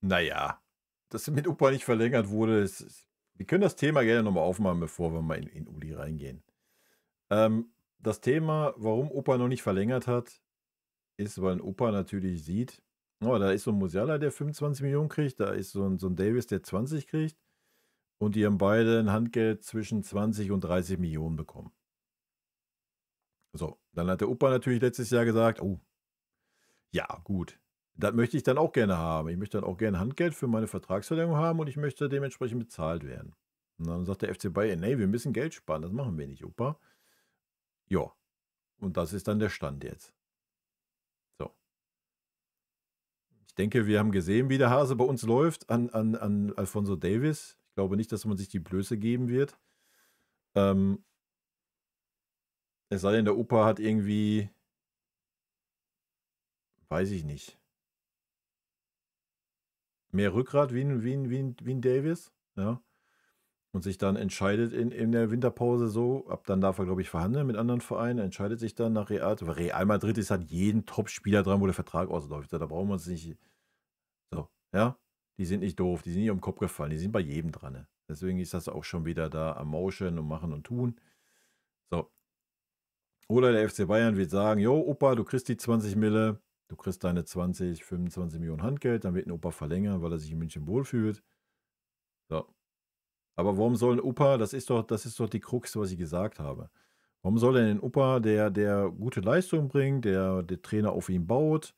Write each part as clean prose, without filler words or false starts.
Naja, dass mit Opa nicht verlängert wurde, wir können das Thema gerne nochmal aufmachen, bevor wir mal in Uli reingehen. Das Thema, warum Opa noch nicht verlängert hat, ist, weil ein Opa natürlich sieht, oh, da ist so ein Musiala, der 25 Millionen kriegt, da ist so ein Davis, der 20 kriegt und die haben beide ein Handgeld zwischen 20 und 30 Millionen bekommen. So, dann hat der Opa natürlich letztes Jahr gesagt, oh, ja, gut, das möchte ich dann auch gerne haben. Ich möchte dann auch gerne Handgeld für meine Vertragsverlängerung haben und ich möchte dementsprechend bezahlt werden. Und dann sagt der FC Bayern, nee, wir müssen Geld sparen, das machen wir nicht, Opa. Ja, und das ist dann der Stand jetzt. So. Ich denke, wir haben gesehen, wie der Hase bei uns läuft an Alphonso Davies. Ich glaube nicht, dass man sich die Blöße geben wird. Es sei denn, der Opa hat irgendwie, weiß ich nicht, mehr Rückgrat wie ein Davies. Ja. Und sich dann entscheidet in der Winterpause so, ab dann darf er, glaube ich, verhandeln mit anderen Vereinen, entscheidet sich dann nach Real. Weil Real Madrid ist halt jeden Top-Spieler dran, wo der Vertrag ausläuft. Da brauchen wir uns nicht. So, ja. Die sind nicht doof, die sind nicht um den Kopf gefallen, die sind bei jedem dran. Ne? Deswegen ist das auch schon wieder da am Motion und machen und tun. So. Oder der FC Bayern wird sagen: Jo, Opa, du kriegst die 20 Mille, du kriegst deine 20, 25 Millionen Handgeld, dann wird ein Opa verlängern, weil er sich in München wohlfühlt. So. Aber warum soll ein Opa, das ist doch die Krux, was ich gesagt habe. Warum soll denn ein Opa, der gute Leistung bringt, der Trainer auf ihn baut,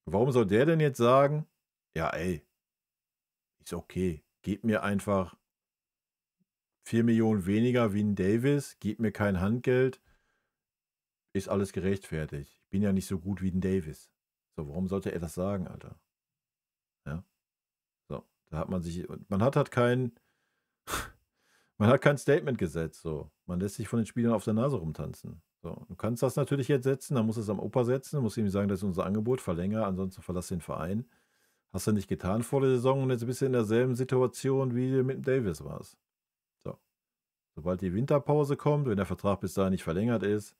warum soll der denn jetzt sagen, ja, ey, ist okay, gebt mir einfach 4 Millionen weniger wie ein Davis, gebt mir kein Handgeld, ist alles gerechtfertigt. Ich bin ja nicht so gut wie ein Davis. So, warum sollte er das sagen, Alter? Ja, so, da hat man sich, man hat halt kein Statement gesetzt, so. Man lässt sich von den Spielern auf der Nase rumtanzen. So, du kannst das natürlich jetzt setzen, dann musst du es am Opa setzen, musst ihm sagen, das ist unser Angebot, verlängere, ansonsten verlass den Verein. Hast du nicht getan vor der Saison und jetzt bist du in derselben Situation, wie du mit dem Davis warst. So. Sobald die Winterpause kommt, wenn der Vertrag bis dahin nicht verlängert ist,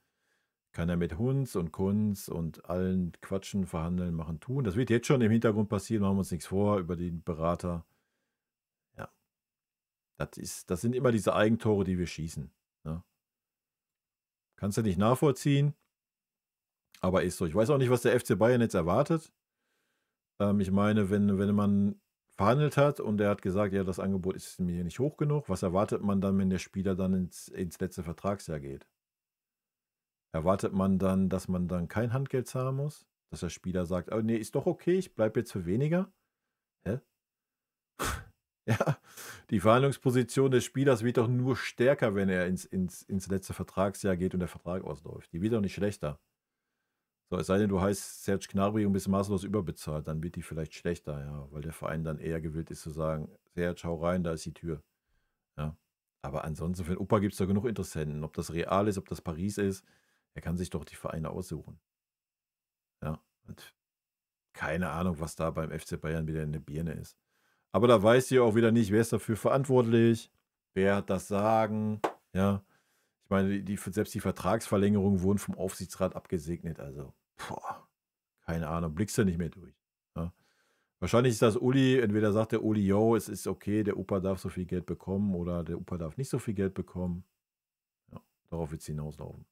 kann er mit Hunz und Kunz und allen quatschen, verhandeln, machen, tun. Das wird jetzt schon im Hintergrund passieren, machen wir uns nichts vor, über den Berater. Ja, das sind immer diese Eigentore, die wir schießen. Ne? Kannst du nicht nachvollziehen, aber ist so. Ich weiß auch nicht, was der FC Bayern jetzt erwartet. Ich meine, wenn man verhandelt hat und er hat gesagt, ja, das Angebot ist mir nicht hoch genug, was erwartet man dann, wenn der Spieler dann ins letzte Vertragsjahr geht? Erwartet man dann, dass man dann kein Handgeld zahlen muss? Dass der Spieler sagt, oh, nee, ist doch okay, ich bleibe jetzt für weniger? Hä? Ja, die Verhandlungsposition des Spielers wird doch nur stärker, wenn er ins letzte Vertragsjahr geht und der Vertrag ausläuft. Die wird doch nicht schlechter. So, es sei denn, du heißt Serge Gnabry und bist maßlos überbezahlt, dann wird die vielleicht schlechter, ja, weil der Verein dann eher gewillt ist zu sagen, Serge, hau rein, da ist die Tür. Ja. Aber ansonsten, für den Opa gibt es da genug Interessenten. Ob das Real ist, ob das Paris ist, er kann sich doch die Vereine aussuchen. Ja. Und keine Ahnung, was da beim FC Bayern wieder in der Birne ist. Aber da weiß ihr auch wieder nicht, wer ist dafür verantwortlich, wer hat das Sagen, ja. Ich meine, selbst die Vertragsverlängerungen wurden vom Aufsichtsrat abgesegnet, also, boah, keine Ahnung, blickst du nicht mehr durch. Ja. Wahrscheinlich ist das Uli, entweder sagt der Uli, yo, es ist okay, der Opa darf so viel Geld bekommen oder der Opa darf nicht so viel Geld bekommen. Ja, darauf wird es hinauslaufen.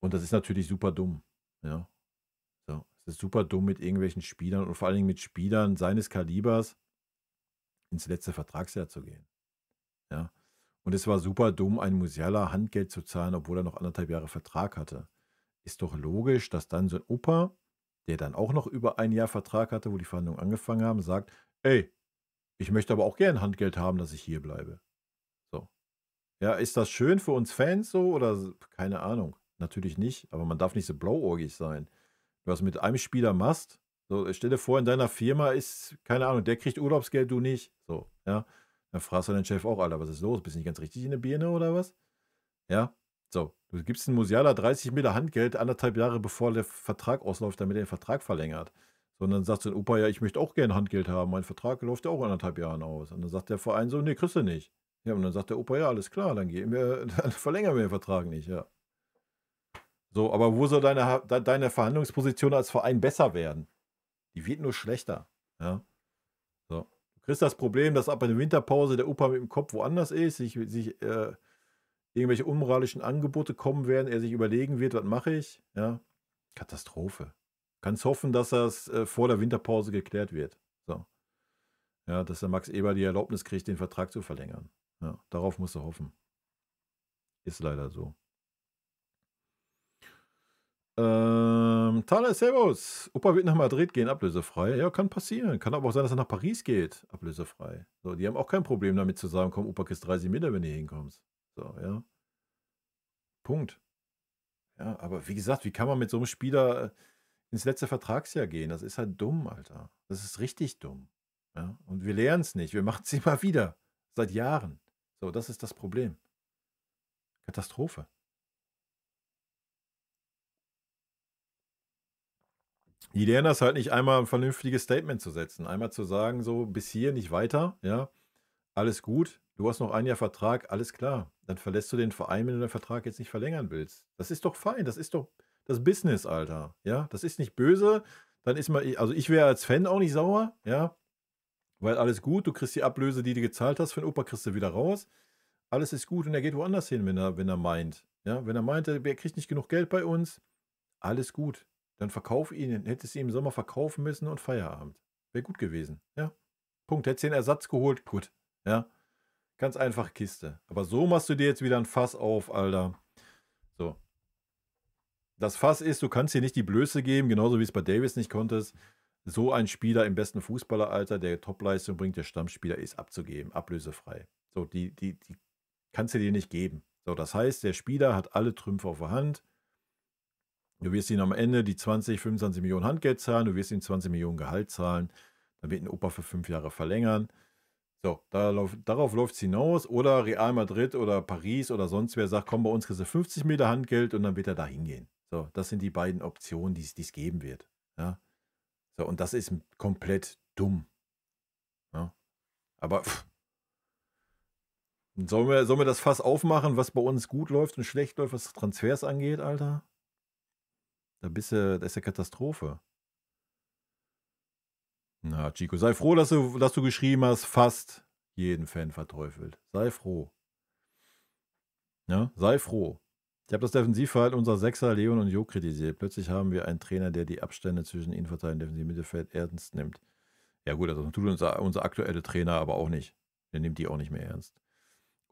Und das ist natürlich super dumm. Ja, so. Es ist super dumm mit irgendwelchen Spielern und vor allen Dingen mit Spielern seines Kalibers ins letzte Vertragsjahr zu gehen. Ja. Und es war super dumm, einen Musiala Handgeld zu zahlen, obwohl er noch 1,5 Jahre Vertrag hatte. Ist doch logisch, dass dann so ein Opa, der dann auch noch über ein Jahr Vertrag hatte, wo die Verhandlungen angefangen haben, sagt, ey, ich möchte aber auch gern Handgeld haben, dass ich hier bleibe. So. Ja, ist das schön für uns Fans so oder keine Ahnung? Natürlich nicht, aber man darf nicht so blauäugig sein. Du was mit einem Spieler machst, so, stell dir vor, in deiner Firma ist, keine Ahnung, der kriegt Urlaubsgeld, du nicht. So, ja. Dann fragst du deinen Chef auch, Alter, was ist los? Bist du nicht ganz richtig in der Birne oder was? Ja. So, du gibst einen Musiala 30 Mille Handgeld 1,5 Jahre bevor der Vertrag ausläuft, damit er den Vertrag verlängert. Sondern sagt so ein Opa, ja, ich möchte auch gerne Handgeld haben. Mein Vertrag läuft ja auch 1,5 Jahren aus. Und dann sagt der Verein so, nee, kriegst du nicht. Ja, und dann sagt der Opa, ja, alles klar, dann dann verlängern wir den Vertrag nicht, ja. So, aber wo soll deine Verhandlungsposition als Verein besser werden? Die wird nur schlechter. Ja. So. Du kriegst das Problem, dass ab der Winterpause der Opa mit dem Kopf woanders ist, sich irgendwelche unmoralischen Angebote kommen werden, er sich überlegen wird, was mache ich? Ja. Katastrophe. Kannst hoffen, dass das vor der Winterpause geklärt wird. So. Ja, dass der Max Eber die Erlaubnis kriegt, den Vertrag zu verlängern. Ja, darauf musst du hoffen. Ist leider so. Thaler, servus. Opa wird nach Madrid gehen, ablösefrei. Ja, kann passieren. Kann aber auch sein, dass er nach Paris geht, ablösefrei. So, die haben auch kein Problem damit zu sagen, komm, Opa, kriegst 30 Meter, wenn du hier hinkommst. So, ja. Punkt. Ja, aber wie gesagt, wie kann man mit so einem Spieler ins letzte Vertragsjahr gehen? Das ist halt dumm, Alter. Das ist richtig dumm. Ja, und wir lernen es nicht. Wir machen es immer wieder. Seit Jahren. So, das ist das Problem. Katastrophe. Die lernen das halt nicht, einmal ein vernünftiges Statement zu setzen. Einmal zu sagen, so, bis hier, nicht weiter, ja. Alles gut, du hast noch ein Jahr Vertrag, alles klar. Dann verlässt du den Verein, wenn du den Vertrag jetzt nicht verlängern willst. Das ist doch fein, das ist doch das Business, Alter. Ja, das ist nicht böse. Dann ist mal, also ich wäre als Fan auch nicht sauer, ja. Weil alles gut, du kriegst die Ablöse, die du gezahlt hast für den Opa, kriegst du wieder raus. Alles ist gut und er geht woanders hin, wenn er meint. Ja, wenn er meint, er kriegt nicht genug Geld bei uns, alles gut. Dann verkauf ihn, hättest du ihn im Sommer verkaufen müssen und Feierabend. Wäre gut gewesen, ja. Punkt. Hättest du den Ersatz geholt, gut. Ja. Ganz einfache Kiste. Aber so machst du dir jetzt wieder ein Fass auf, Alter. So. Das Fass ist, du kannst dir nicht die Blöße geben, genauso wie es bei Davis nicht konntest, so ein Spieler im besten Fußballeralter, der Topleistung bringt, der Stammspieler ist, abzugeben, ablösefrei. So, die kannst du dir nicht geben. So, das heißt, der Spieler hat alle Trümpfe auf der Hand. Du wirst ihm am Ende die 20, 25 Millionen Handgeld zahlen, du wirst ihm 20 Millionen Gehalt zahlen, dann wird ein Opa für 5 Jahre verlängern. So, darauf läuft es hinaus. Oder Real Madrid oder Paris oder sonst wer sagt, komm, bei uns kriegst du 50 Meter Handgeld und dann wird er da hingehen. So, das sind die beiden Optionen, die es geben wird. Ja. So, und das ist komplett dumm. Ja. Aber sollen wir das Fass aufmachen, was bei uns gut läuft und schlecht läuft, was Transfers angeht, Alter? Das ist ja Katastrophe. Na, Chico, sei froh, dass du geschrieben hast, fast jeden Fan verteufelt. Sei froh. Ja, sei froh. Ich habe das Defensivverhalten unserer Sechser, Leon und Jo, kritisiert. Plötzlich haben wir einen Trainer, der die Abstände zwischen Innenverteidigung und defensiven Mittelfeld ernst nimmt. Ja gut, also tut unser aktueller Trainer aber auch nicht. Der nimmt die auch nicht mehr ernst.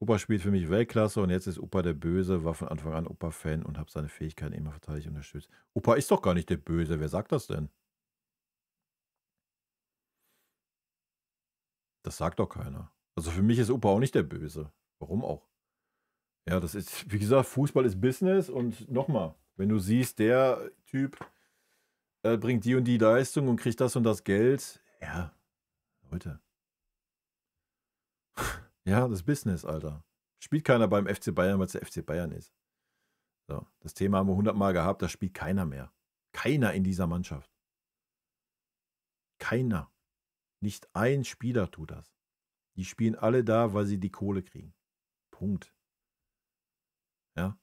Opa spielt für mich Weltklasse und jetzt ist Opa der Böse, war von Anfang an Opa-Fan und habe seine Fähigkeiten immer verteidigt und unterstützt. Opa ist doch gar nicht der Böse. Wer sagt das denn? Das sagt doch keiner. Also für mich ist Opa auch nicht der Böse. Warum auch? Ja, das ist, wie gesagt, Fußball ist Business und nochmal, wenn du siehst, der Typ bringt die und die Leistung und kriegt das und das Geld, ja, Leute. Ja, das ist Business, Alter. Spielt keiner beim FC Bayern, weil es der FC Bayern ist. So, das Thema haben wir 100 Mal gehabt, da spielt keiner mehr. Keiner in dieser Mannschaft. Keiner. Nicht ein Spieler tut das. Die spielen alle da, weil sie die Kohle kriegen. Punkt. Ja.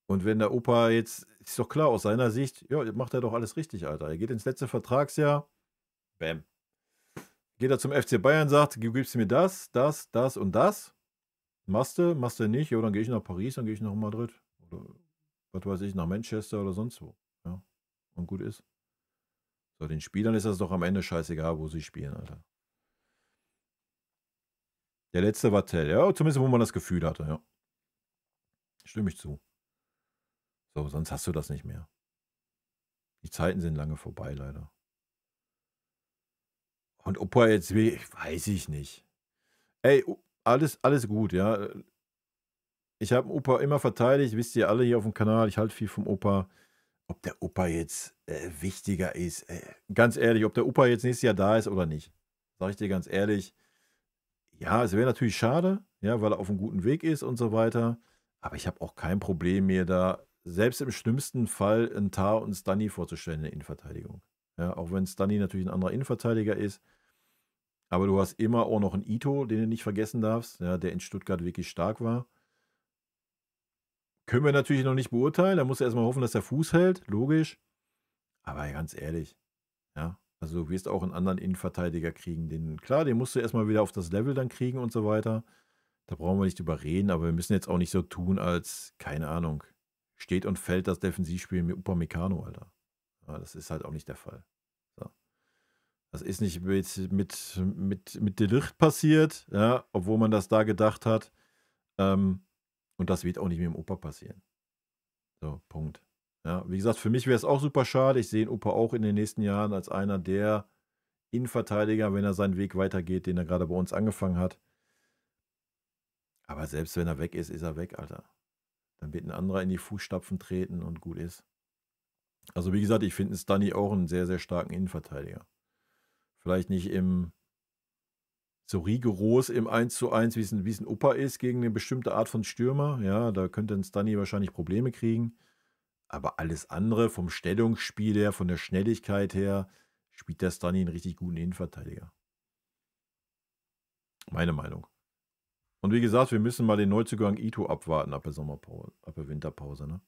Und wenn der Opa jetzt, ist doch klar, aus seiner Sicht, ja, macht er doch alles richtig, Alter. Er geht ins letzte Vertragsjahr, bam. Geht er zum FC Bayern, sagt, du gibst mir das, das, das und das. Machst du nicht, ja, dann gehe ich nach Paris, dann gehe ich nach Madrid. Oder was weiß ich, nach Manchester oder sonst wo. Ja. Und gut ist. So, den Spielern ist das doch am Ende scheißegal, wo sie spielen, Alter. Der letzte war Tell, ja, zumindest wo man das Gefühl hatte, ja. Stimme ich zu. So, sonst hast du das nicht mehr. Die Zeiten sind lange vorbei, leider. Und Opa jetzt, weiß ich nicht. Ey, alles gut, ja. Ich habe Opa immer verteidigt, wisst ihr alle hier auf dem Kanal, ich halte viel vom Opa. Ob der Opa jetzt wichtiger ist, ganz ehrlich, ob der Opa jetzt nächstes Jahr da ist oder nicht, sage ich dir ganz ehrlich. Ja, es wäre natürlich schade, ja, weil er auf einem guten Weg ist und so weiter. Aber ich habe auch kein Problem, mir da selbst im schlimmsten Fall einen Tar und einen Stunny vorzustellen in der Innenverteidigung. Ja, auch wenn Stunny natürlich ein anderer Innenverteidiger ist. Aber du hast immer auch noch einen Ito, den du nicht vergessen darfst, ja, der in Stuttgart wirklich stark war. Können wir natürlich noch nicht beurteilen. Da muss er erstmal hoffen, dass der Fuß hält, logisch. Aber ganz ehrlich, ja, also Also du wirst auch einen anderen Innenverteidiger kriegen. Klar, den musst du erstmal wieder auf das Level dann kriegen und so weiter. Da brauchen wir nicht drüber reden, aber wir müssen jetzt auch nicht so tun, als, keine Ahnung, steht und fällt das Defensivspiel mit Upamecano, Alter. Ja, das ist halt auch nicht der Fall. So. Das ist nicht mit De Ligt passiert, ja, obwohl man das da gedacht hat. Und das wird auch nicht mit dem Opa passieren. So, Punkt. Ja, wie gesagt, für mich wäre es auch super schade. Ich sehe den Opa auch in den nächsten Jahren als einer der Innenverteidiger, wenn er seinen Weg weitergeht, den er gerade bei uns angefangen hat. Aber selbst wenn er weg ist, ist er weg, Alter. Dann wird ein anderer in die Fußstapfen treten und gut ist. Also wie gesagt, ich finde Stunny auch einen sehr, sehr starken Innenverteidiger. Vielleicht nicht so rigoros im 1:1, wie es ein Opa ist, gegen eine bestimmte Art von Stürmer. Ja, da könnte ein Stunny wahrscheinlich Probleme kriegen. Aber alles andere, vom Stellungsspiel her, von der Schnelligkeit her, spielt der Stunny einen richtig guten Innenverteidiger. Meine Meinung. Und wie gesagt, wir müssen mal den Neuzugang Ito abwarten ab der Winterpause. Ne?